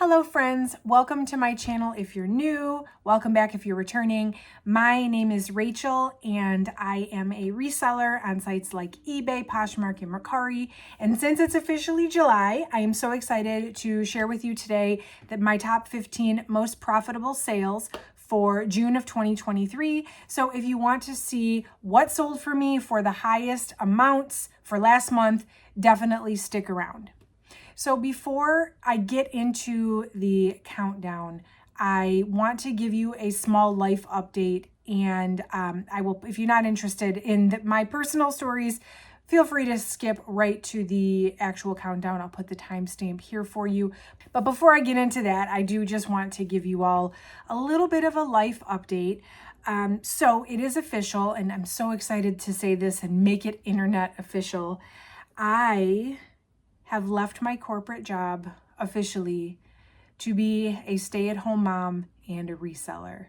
Hello friends, welcome to my channel if you're new, welcome back if you're returning. My name is Rachel and I am a reseller on sites like eBay, Poshmark, and Mercari. And since it's officially July, I am so excited to share with you today that my top 15 most profitable sales for June of 2023. So if you want to see what sold for me for the highest amounts for last month, definitely stick around. So before I get into the countdown, I want to give you a small life update, and I will, if you're not interested in my personal stories, feel free to skip right to the actual countdown. I'll put the timestamp here for you. But before I get into that, I do just want to give you all a little bit of a life update. So it is official, and I'm so excited to say this and make it internet official. I have left my corporate job officially to be a stay-at-home mom and a reseller.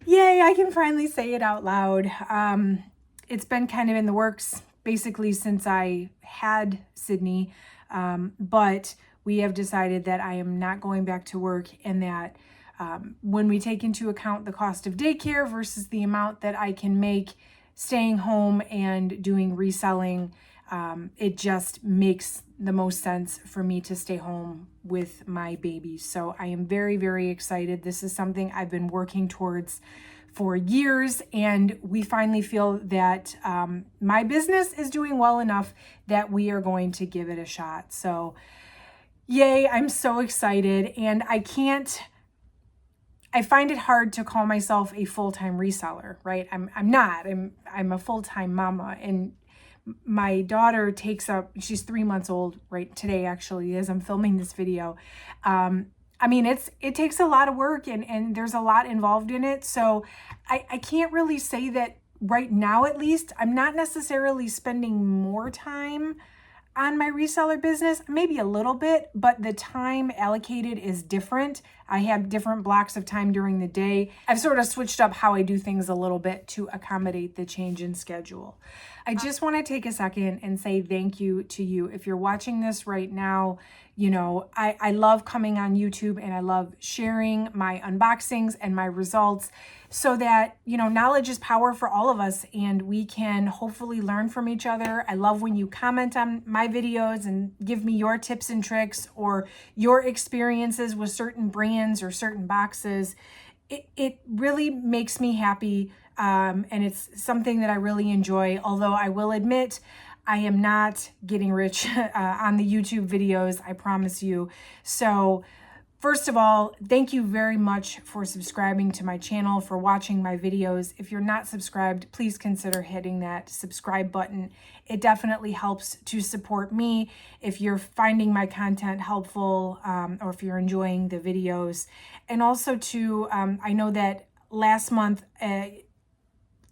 Yay, I can finally say it out loud. It's been kind of in the works basically since I had Sydney, but we have decided that I am not going back to work, and that when we take into account the cost of daycare versus the amount that I can make staying home and doing reselling, it just makes the most sense for me to stay home with my baby. So I am very, very excited. This is something I've been working towards for years, and we finally feel that my business is doing well enough that we are going to give it a shot. So yay, I'm so excited. And I find it hard to call myself a full-time reseller, right? I'm not. I'm a full-time mama, and my daughter she's 3 months old right today, actually, as I'm filming this video. I mean, it takes a lot of work, and there's a lot involved in it. So I can't really say that right now, at least, I'm not necessarily spending more time on my reseller business, maybe a little bit, but the time allocated is different. I have different blocks of time during the day. I've sort of switched up how I do things a little bit to accommodate the change in schedule. I just want to take a second and say thank you to you. If you're watching this right now, you know, I love coming on YouTube, and I love sharing my unboxings and my results so that, you know, knowledge is power for all of us, and we can hopefully learn from each other. I love when you comment on my videos and give me your tips and tricks or your experiences with certain brands or certain boxes. It really makes me happy, and it's something that I really enjoy. Although I will admit, I am not getting rich on the YouTube videos, I promise you. So first of all, thank you very much for subscribing to my channel, for watching my videos. If you're not subscribed, please consider hitting that subscribe button. It definitely helps to support me if you're finding my content helpful, or if you're enjoying the videos. And also to, I know that last month,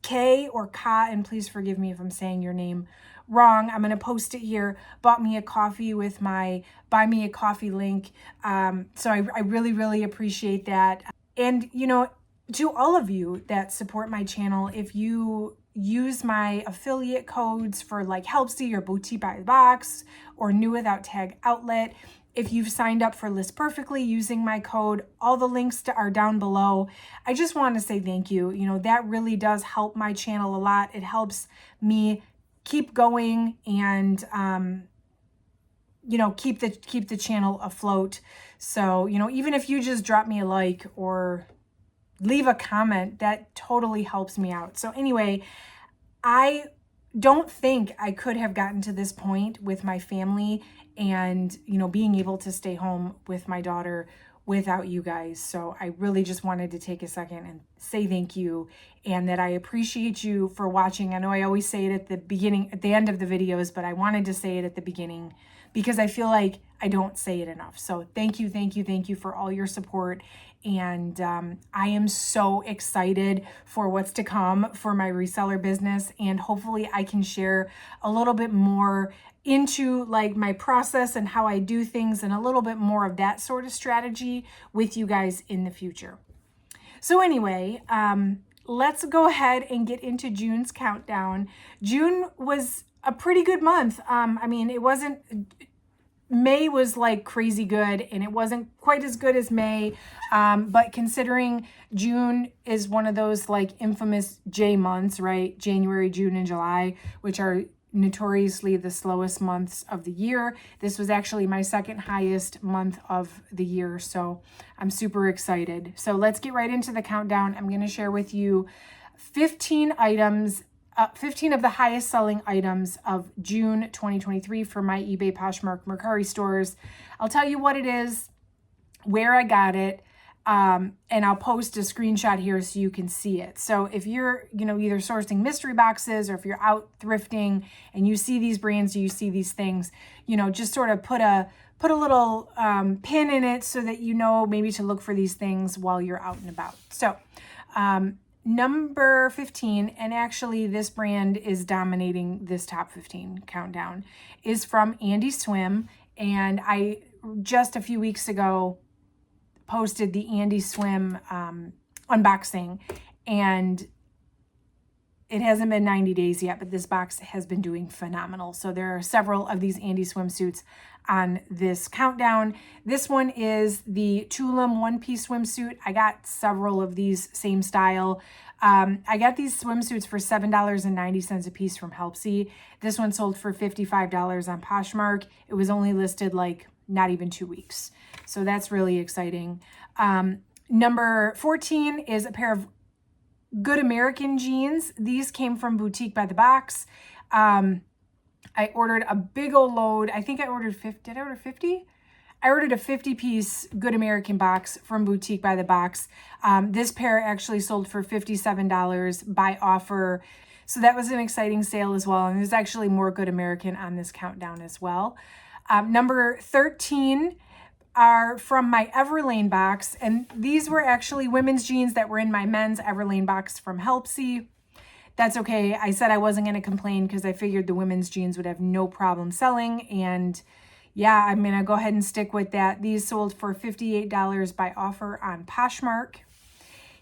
Kay or Ka, and please forgive me if I'm saying your name wrong, I'm going to post it here, bought me a coffee with my Buy Me a Coffee link. So I really, really appreciate that. And, you know, to all of you that support my channel, if you use my affiliate codes for like Helpsy or Boutique by the Box or New Without Tag Outlet, if you've signed up for List Perfectly using my code, all the links are down below. I just want to say thank you. You know, that really does help my channel a lot. It helps me keep going and, you know, keep the channel afloat. So, you know, even if you just drop me a like or leave a comment, that totally helps me out. So anyway, I don't think I could have gotten to this point with my family and, you know, being able to stay home with my daughter without you guys. So I really just wanted to take a second and say thank you, and that I appreciate you for watching. I know I always say it at the beginning, at the end of the videos, but I wanted to say it at the beginning because I feel like I don't say it enough. So thank you, thank you, thank you for all your support. And I am so excited for what's to come for my reseller business. And hopefully I can share a little bit more into like my process and how I do things, and a little bit more of that sort of strategy with you guys in the future. So anyway, let's go ahead and get into June's countdown. June was a pretty good month. I mean, it wasn't May was like crazy good, and it wasn't quite as good as May. But considering June is one of those like infamous J months, right? January, June, and July, which are notoriously the slowest months of the year. This was actually my second highest month of the year. So I'm super excited. So let's get right into the countdown. I'm going to share with you 15 items, 15 of the highest selling items of June 2023 for my eBay, Poshmark, Mercari stores. I'll tell you what it is, where I got it, and I'll post a screenshot here so you can see it. So if you're, either sourcing mystery boxes or if you're out thrifting and you see these brands, you see these things, just sort of put a little pin in it so that maybe to look for these things while you're out and about. So number 15, and actually this brand is dominating this top 15 countdown, is from Andy Swim. And I just a few weeks ago posted the Andy Swim unboxing, and it hasn't been 90 days yet, but this box has been doing phenomenal. So there are several of these Andy swimsuits on this countdown. This one is the Tulum one-piece swimsuit. I got several of these same style. I got these swimsuits for $7.90 a piece from Helpsy. This one sold for $55 on Poshmark. It was only listed like not even 2 weeks. So that's really exciting. Number 14 is a pair of Good American jeans. These came from Boutique by the Box. I ordered a big old load. I think I ordered 50. Did I order 50? I ordered a 50-piece Good American box from Boutique by the Box. This pair actually sold for $57 by offer. So that was an exciting sale as well. And there's actually more Good American on this countdown as well. Number 13 are from my Everlane box. And these were actually women's jeans that were in my men's Everlane box from Helpsy. That's okay. I said I wasn't going to complain because I figured the women's jeans would have no problem selling. And yeah, I'm going to go ahead and stick with that. These sold for $58 by offer on Poshmark.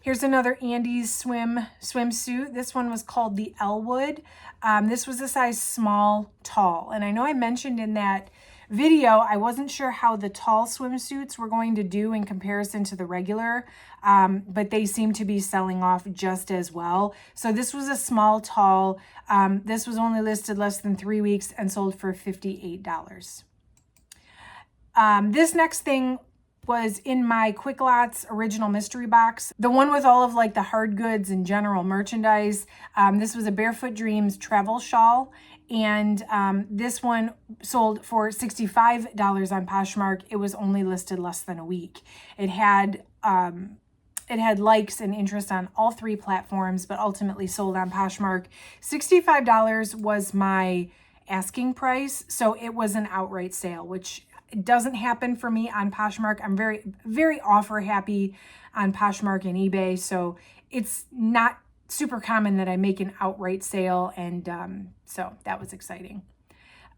Here's another Andy swimsuit. This one was called the Elwood. This was a size small, tall. And I know I mentioned in that video, I wasn't sure how the tall swimsuits were going to do in comparison to the regular, but they seem to be selling off just as well. So this was a small, tall. This was only listed less than 3 weeks and sold for $58. This next thing was in my Quick Lots original mystery box, the one with all of like the hard goods and general merchandise. This was a Barefoot Dreams travel shawl, and this one sold for $65 on Poshmark. It was only listed less than a week. It had likes and interest on all 3 platforms, but ultimately sold on Poshmark. $65 was my asking price, so it was an outright sale, which it doesn't happen for me on Poshmark. I'm very, very offer happy on Poshmark and eBay. So it's not super common that I make an outright sale. And so that was exciting.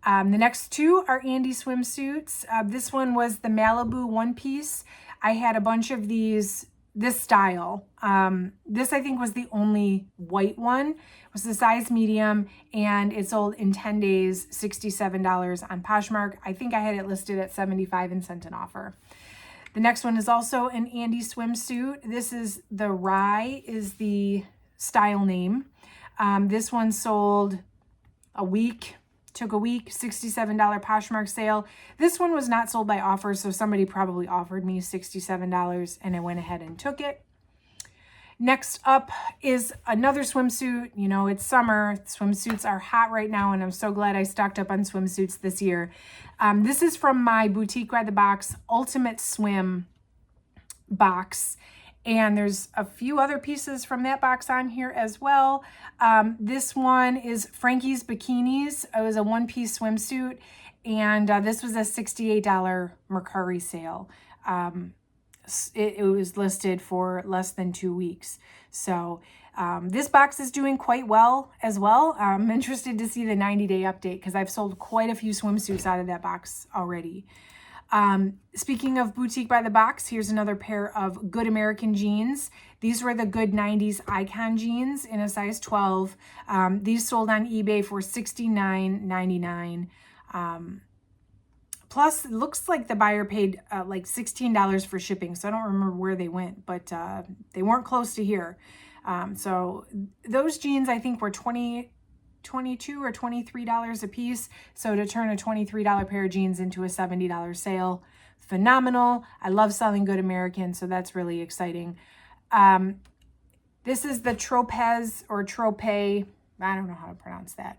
The next 2 are Andy swimsuits. This one was the Malibu one piece. I had a bunch of these, this style. This I think was the only white one. It was the size medium, and it sold in 10 days, $67 on Poshmark. I think I had it listed at $75 and sent an offer. The next one is also an Andy swimsuit. This is the Rye is the style name. This one sold took a week, $67 Poshmark sale. This one was not sold by offer, so somebody probably offered me $67 and I went ahead and took it. Next up is another swimsuit. It's summer. Swimsuits are hot right now, and I'm so glad I stocked up on swimsuits this year. This is from my Boutique by the Box Ultimate Swim box. And there's a few other pieces from that box on here as well. This one is Frankie's Bikinis. It was a one-piece swimsuit, and this was a $68 Mercari sale. It was listed for less than 2 weeks. So this box is doing quite well as well. I'm interested to see the 90-day update because I've sold quite a few swimsuits out of that box already. Speaking of Boutique by the Box, here's another pair of Good American jeans. These were the Good 90s Icon jeans in a size 12. These sold on eBay for $69.99. Plus, it looks like the buyer paid like $16 for shipping. So I don't remember where they went, but they weren't close to here. So those jeans, I think, were $22 or $23 a piece. So to turn a $23 pair of jeans into a $70 sale, phenomenal. I love selling good American, so that's really exciting. This is the Tropez or Trope, I don't know how to pronounce that.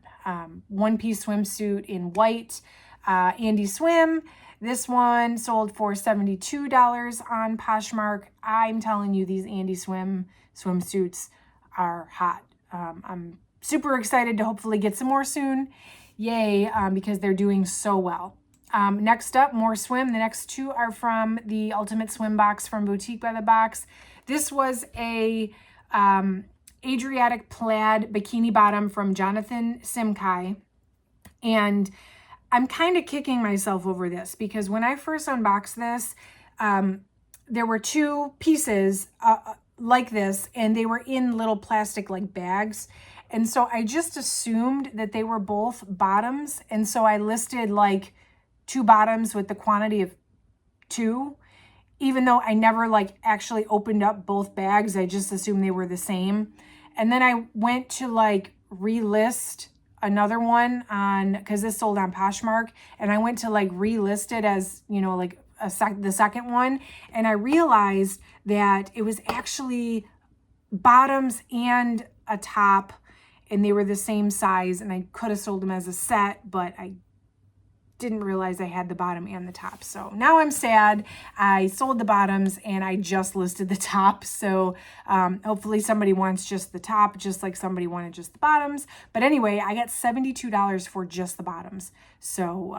One-piece swimsuit in white, Andy Swim. This one sold for $72 on Poshmark. I'm telling you, these Andy Swim swimsuits are hot. I'm super excited to hopefully get some more soon. Yay, because they're doing so well. Next up, more swim. The next two are from the Ultimate Swim box from Boutique by the Box. This was a Adriatic plaid bikini bottom from Jonathan Simkai. And I'm kind of kicking myself over this because when I first unboxed this, there were two pieces like this, and they were in little plastic like bags. And so I just assumed that they were both bottoms. And so I listed like 2 bottoms with the quantity of 2, even though I never like actually opened up both bags. I just assumed they were the same. And then I went to like relist another one on, because this sold on Poshmark, and I went to like relist it as, you know, like the second one, and I realized that it was actually bottoms and a top, and they were the same size, and I could have sold them as a set, but I didn't realize I had the bottom and the top. So now I'm sad. I sold the bottoms and I just listed the top. So hopefully somebody wants just the top, just like somebody wanted just the bottoms. But anyway, I got $72 for just the bottoms. So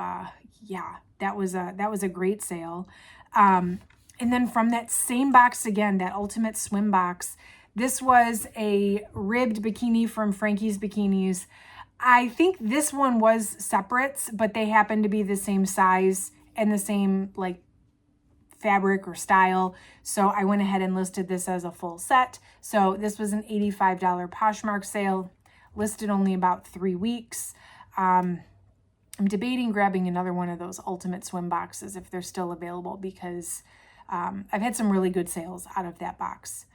yeah, that was a great sale. And then from that same box again, that Ultimate Swim box, this was a ribbed bikini from Frankie's Bikinis. I think this one was separates, but they happen to be the same size and the same like fabric or style. So I went ahead and listed this as a full set. So this was an $85 Poshmark sale, listed only about 3 weeks. I'm debating grabbing another one of those Ultimate Swim boxes if they're still available, because I've had some really good sales out of that box.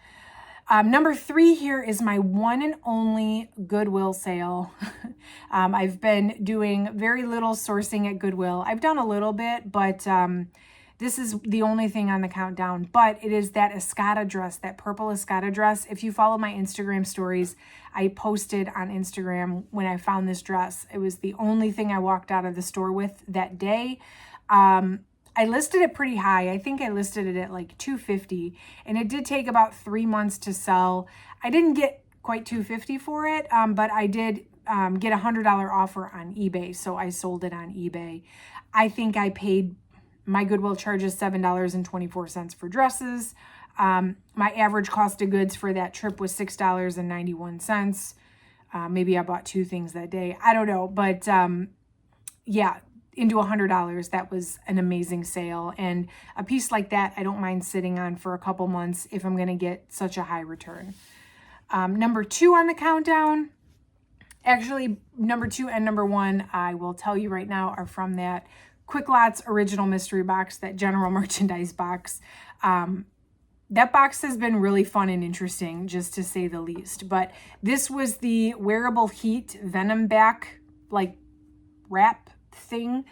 Number 3 here is my one and only Goodwill sale. I've been doing very little sourcing at Goodwill. I've done a little bit, but this is the only thing on the countdown. But it is that Escada dress, that purple Escada dress. If you follow my Instagram stories, I posted on Instagram when I found this dress. It was the only thing I walked out of the store with that day. I listed it pretty high. I think I listed it at like $250, and it did take about 3 months to sell. I didn't get quite $250 for it, but I did get a $100 offer on eBay, so I sold it on eBay. I think I paid, my Goodwill charges $7.24 for dresses. My average cost of goods for that trip was $6.91. Maybe I bought 2 things that day. I don't know, but yeah, into $100. That was an amazing sale. And a piece like that, I don't mind sitting on for a couple months if I'm going to get such a high return. Number 2 on the countdown, actually number 2 and number 1, I will tell you right now, are from that Quick Lots original mystery box, that general merchandise box. That box has been really fun and interesting, just to say the least. But this was the Wearable Heat Venom back, like, wrap thing.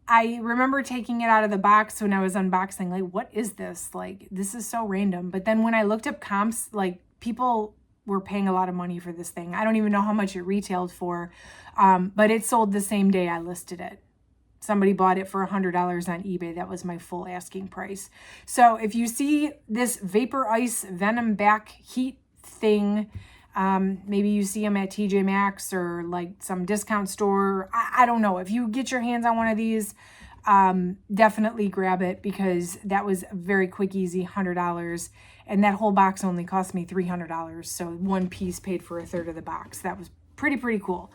I remember taking it out of the box when I was unboxing, like, what is this? Like, this is so random. But then when I looked up comps, like, people were paying a lot of money for this thing. I don't even know how much it retailed for, but it sold the same day I listed it. Somebody bought it for $100 on eBay. That was my full asking price. So if you see this Vapor Ice Venom back heat thing, maybe you see them at TJ Maxx or like some discount store. I don't know. If you get your hands on one of these, definitely grab it, because that was a very quick, easy $100. And that whole box only cost me $300. So one piece paid for a third of the box. That was pretty cool.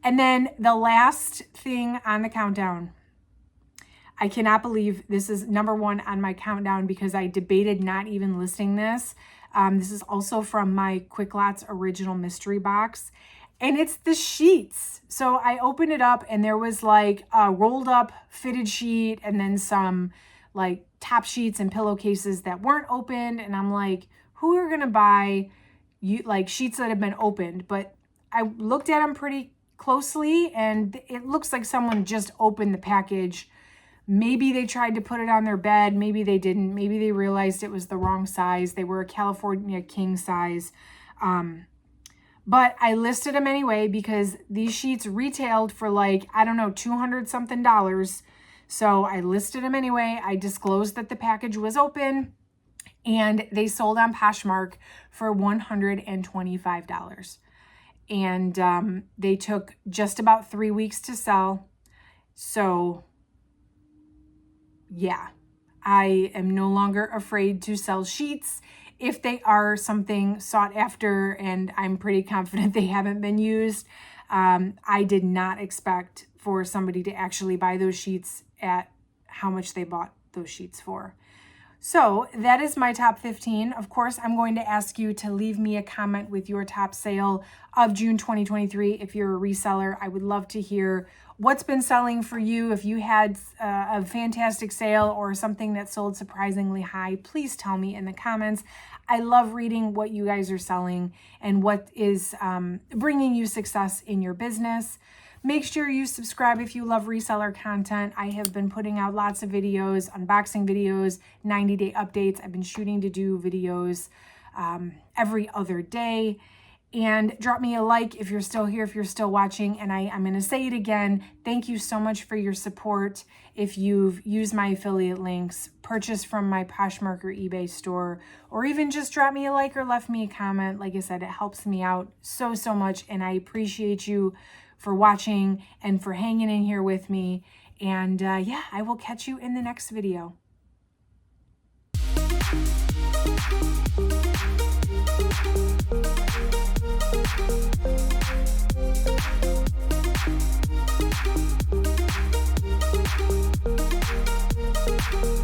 And then the last thing on the countdown, I cannot believe this is number 1 on my countdown, because I debated not even listing this. This is also from my Quick Lots original mystery box. and it's the sheets. So I opened it up and there was like a rolled up fitted sheet and then some like top sheets and pillowcases that weren't opened. And I'm like, who are going to buy like sheets that have been opened? But I looked at them pretty closely and it looks like someone just opened the package. Maybe they tried to put it on their bed. Maybe they didn't. Maybe they realized it was the wrong size. They were a California king size. But I listed them anyway because these sheets retailed for like, I don't know, 200 something dollars. So I listed them anyway. I disclosed that the package was open and they sold on Poshmark for $125. And they took just about 3 weeks to sell. So yeah, I am no longer afraid to sell sheets if they are something sought after, and I'm pretty confident they haven't been used. I did not expect for somebody to actually buy those sheets at how much they bought those sheets for. So that is my top 15. Of course, I'm going to ask you to leave me a comment with your top sale of June 2023. If you're a reseller, I would love to hear what's been selling for you. If you had a fantastic sale or something that sold surprisingly high, please tell me in the comments. I love reading what you guys are selling and what is bringing you success in your business. Make sure you subscribe if you love reseller content. I have been putting out lots of videos, unboxing videos, 90-day updates. I've been shooting to do videos every other day. And drop me a like if you're still here, if you're still watching. And I'm going to say it again. Thank you so much for your support. If you've used my affiliate links, purchased from my Poshmark or eBay store, or even just drop me a like or left me a comment. Like I said, it helps me out so much. And I appreciate you for watching and for hanging in here with me. And yeah, I will catch you in the next video. Thank you.